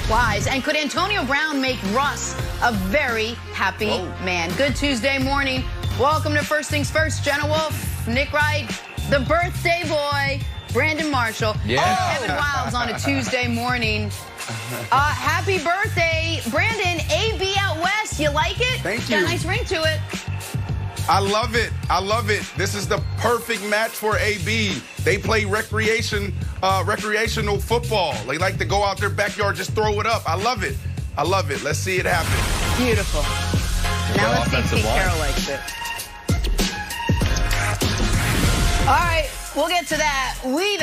applies. And could Antonio Brown make Russ a very happy man? Good Tuesday morning. Welcome to First Things First. Jenna Wolf, Nick Wright, the birthday boy, Brandon Marshall. Kevin Wilds on a Tuesday morning. Happy birthday, Brandon. AB out west. You like it? Thank you. Got a nice ring to it. I love it. I love it. This is the perfect match for AB. They play recreational football. They like to go out their backyard, just throw it up. I love it. I love it. Let's see it happen. Beautiful. Now let's see if Pete Carroll likes it. All right, we'll get to that. We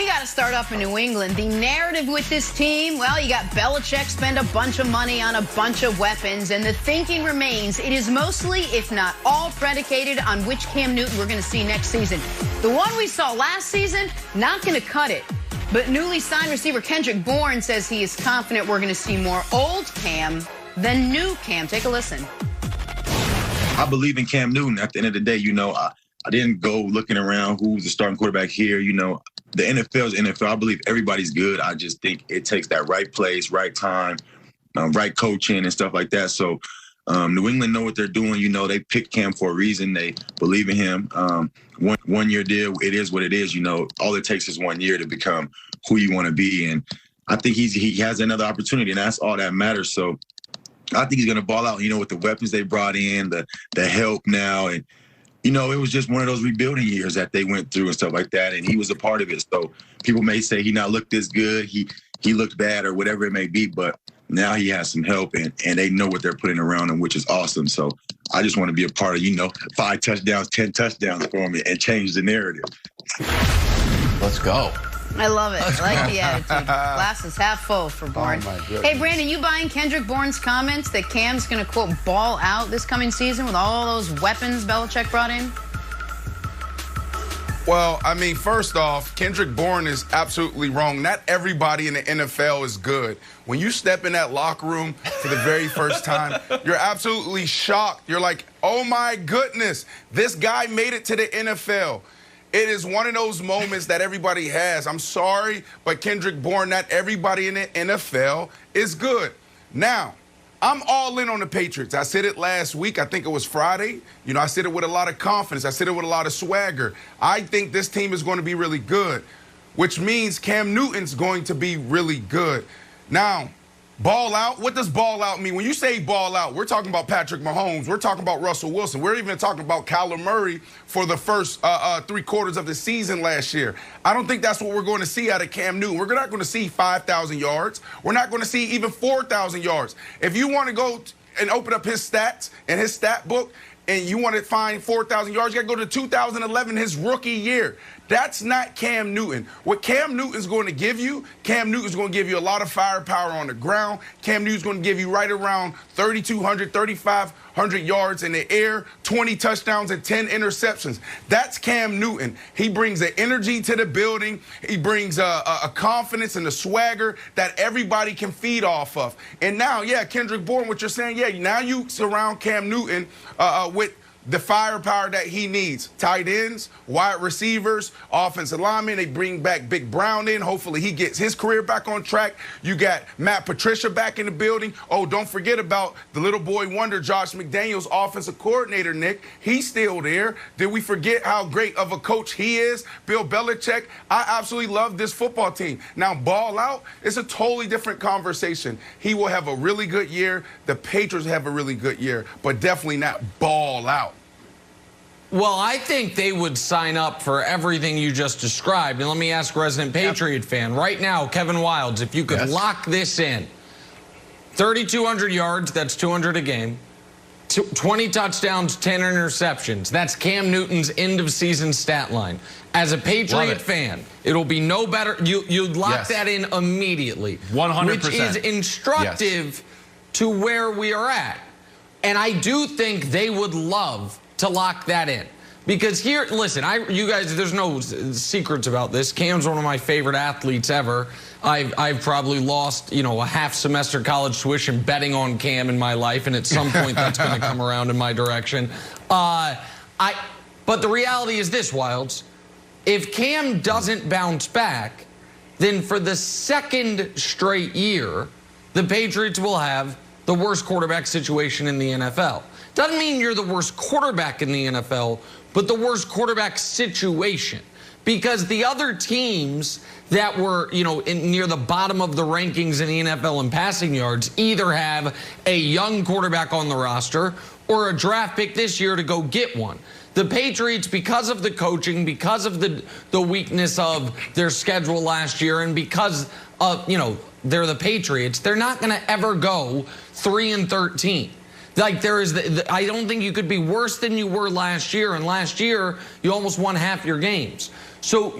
got to start up in New England. The narrative with this team, well, you got Belichick spend a bunch of money on a bunch of weapons, and the thinking remains it is mostly, if not all, predicated on which Cam Newton we're going to see next season. The one we saw last season, not going to cut it. But newly signed receiver Kendrick Bourne says he is confident we're going to see more old Cam than new Cam. Take a listen. I believe in Cam Newton. At the end of the day, I didn't go looking around who's the starting quarterback here. The NFL is NFL. I believe everybody's good. I just think it takes that right place, right time, right coaching and stuff like that. So New England know what they're doing. They picked Cam for a reason. They believe in him. One-year deal, it is what it is. All it takes is 1 year to become who you want to be. And I think he has another opportunity, and that's all that matters. So I think he's going to ball out, with the weapons they brought in, the help now. And, it was just one of those rebuilding years that they went through and stuff like that, and he was a part of it. So people may say he not looked this good, he looked bad or whatever it may be, but now he has some help, and they know what they're putting around him, which is awesome. So I just want to be a part of, 5 touchdowns, 10 touchdowns for him and change the narrative. Let's go. I love it. I like the attitude. Glass is half full for Bourne. Hey, Brandon, you buying Kendrick Bourne's comments that Cam's going to, quote, ball out this coming season with all those weapons Belichick brought in? Well, first off, Kendrick Bourne is absolutely wrong. Not everybody in the NFL is good. When you step in that locker room for the very first time, you're absolutely shocked. You're like, oh, my goodness, this guy made it to the NFL. It is one of those moments that everybody has. I'm sorry, but Kendrick Bourne, not everybody in the NFL is good. Now, I'm all in on the Patriots. I said it last week. I think it was Friday. I said it with a lot of confidence. I said it with a lot of swagger. I think this team is going to be really good, which means Cam Newton's going to be really good. Now, ball out? What does ball out mean? When you say ball out, we're talking about Patrick Mahomes. We're talking about Russell Wilson. We're even talking about Kyler Murray for the first 3 quarters of the season last year. I don't think that's what we're going to see out of Cam Newton. We're not going to see 5,000 yards. We're not going to see even 4,000 yards. If you want to go and open up his stats and his stat book, and you want to find 4,000 yards, you got to go to 2011, his rookie year. That's not Cam Newton. What Cam Newton's going to give you, Cam Newton's going to give you a lot of firepower on the ground. Cam Newton's going to give you right around 3,200, 3,500 yards in the air, 20 touchdowns and 10 interceptions. That's Cam Newton. He brings an energy to the building. He brings a confidence and a swagger that everybody can feed off of. And now, Kendrick Bourne, what you're saying, now you surround Cam Newton with the firepower that he needs. Tight ends, wide receivers, offensive linemen. They bring back Big Brown in. Hopefully he gets his career back on track. You got Matt Patricia back in the building. Oh, don't forget about the little boy wonder, Josh McDaniels, offensive coordinator, Nick. He's still there. Did we forget how great of a coach he is? Bill Belichick. I absolutely love this football team. Now, ball out, it's a totally different conversation. He will have a really good year. The Patriots have a really good year, but definitely not ball out. Well, I think they would sign up for everything you just described. And let me ask resident Patriot fan. Right now, Kevin Wilds, if you could lock this in, 3,200 yards, that's 200 a game. 20 touchdowns, 10 interceptions. That's Cam Newton's end-of-season stat line. As a Patriot fan, it'll be no better. You'd lock that in immediately. 100%. Which is instructive to where we are at. And I do think they would love to lock that in. Because here, listen, you guys, there's no secrets about this. Cam's one of my favorite athletes ever. I've probably lost, a half semester college tuition betting on Cam in my life, and at some point that's going to come around in my direction. But the reality is this, Wilds. If Cam doesn't bounce back, then for the second straight year, the Patriots will have the worst quarterback situation in the NFL. Doesn't mean you're the worst quarterback in the NFL, but the worst quarterback situation. Because the other teams that were, near the bottom of the rankings in the NFL in passing yards either have a young quarterback on the roster or a draft pick this year to go get one. The Patriots, because of the coaching, because of the weakness of their schedule last year, and because of, they're the Patriots, they're not going to ever go 3-13. Like I don't think you could be worse than you were last year. And last year, you almost won half your games. So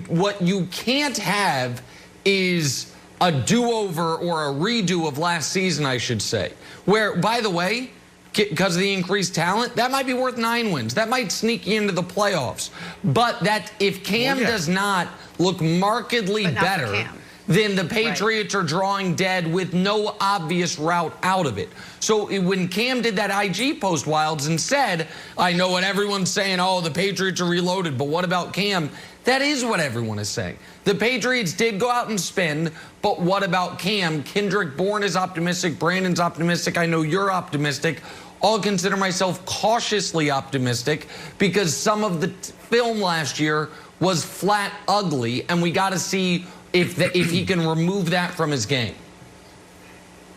what you can't have is a do-over or a redo of last season, I should say. Where, by the way, because of the increased talent, that might be worth 9 wins. That might sneak you into the playoffs. But that if Cam does not look markedly better, then the Patriots are drawing dead with no obvious route out of it. So when Cam did that IG post, Wilds, and said, I know what everyone's saying, oh, the Patriots are reloaded, but what about Cam? That is what everyone is saying. The Patriots did go out and spend, but what about Cam? Kendrick Bourne is optimistic. Brandon's optimistic. I know you're optimistic. I'll consider myself cautiously optimistic because some of the film last year was flat ugly, and we got to see if he can remove that from his game.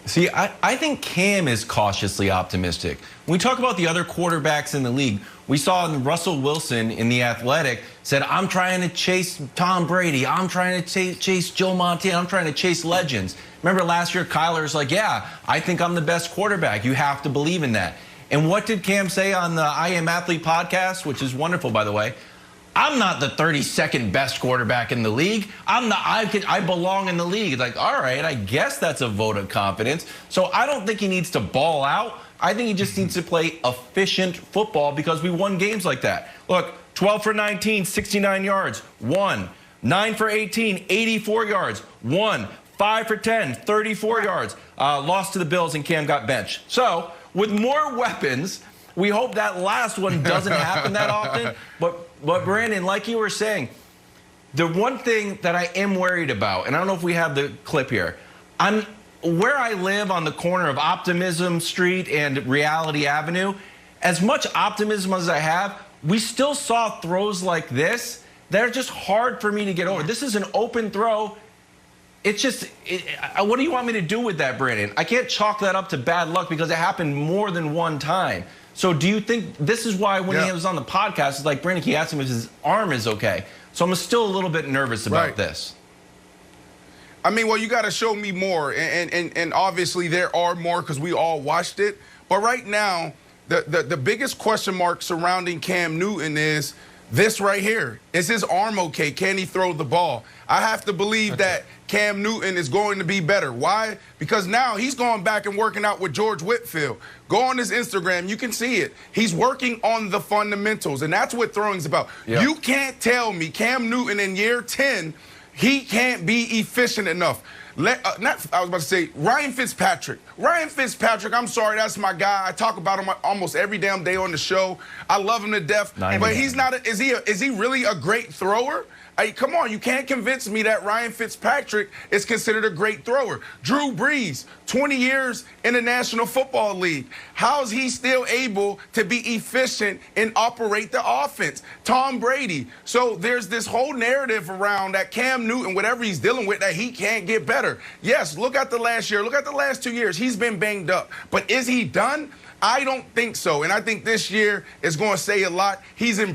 See, I think Cam is cautiously optimistic. When we talk about the other quarterbacks in the league, we saw Russell Wilson in The Athletic said, I'm trying to chase Tom Brady. I'm trying to chase Joe Montana. I'm trying to chase legends. Remember last year, Kyler's like, yeah, I think I'm the best quarterback. You have to believe in that. And what did Cam say on the I Am Athlete podcast, which is wonderful, by the way? I'm not the 32nd best quarterback in the league. I belong in the league. Like, all right, I guess that's a vote of confidence. So I don't think he needs to ball out. I think he just needs to play efficient football because we won games like that. Look, 12 for 19, 69 yards, 1. 9 for 18, 84 yards, 1. 5 for 10, 34 yards. Lost to the Bills and Cam got benched. So with more weapons, we hope that last one doesn't happen that often. But Brandon, like you were saying, the one thing that I am worried about, and I don't know if we have the clip here, where I live on the corner of Optimism Street and Reality Avenue, as much optimism as I have, we still saw throws like this that are just hard for me to get over. This is an open throw. It's just, what do you want me to do with that, Brandon? I can't chalk that up to bad luck because it happened more than one time. So do you think this is why when he was on the podcast, it's like, Brandon, he asked him if his arm is okay. So I'm still a little bit nervous about this. I mean, well, you got to show me more. And obviously there are more because we all watched it. But right now, the biggest question mark surrounding Cam Newton is this right here. Is his arm okay? Can he throw the ball? I have to believe that Cam Newton is going to be better. Why? Because now he's going back and working out with George Whitfield. Go on his Instagram. You can see it. He's working on the fundamentals, and that's what throwing's about. Yep. You can't tell me Cam Newton in year 10, he can't be efficient enough. I was about to say Ryan Fitzpatrick. Ryan Fitzpatrick, I'm sorry, that's my guy. I talk about him almost every damn day on the show. I love him to death. But he's not. Is he really a great thrower? Hey, come on, you can't convince me that Ryan Fitzpatrick is considered a great thrower. Drew Brees, 20 years in the National Football League. How is he still able to be efficient and operate the offense? Tom Brady. So there's this whole narrative around that Cam Newton, whatever he's dealing with, that he can't get better. Yes, look at the last year. Look at the last 2 years. He's been banged up. But is he done? I don't think so. And I think this year is going to say a lot. He's in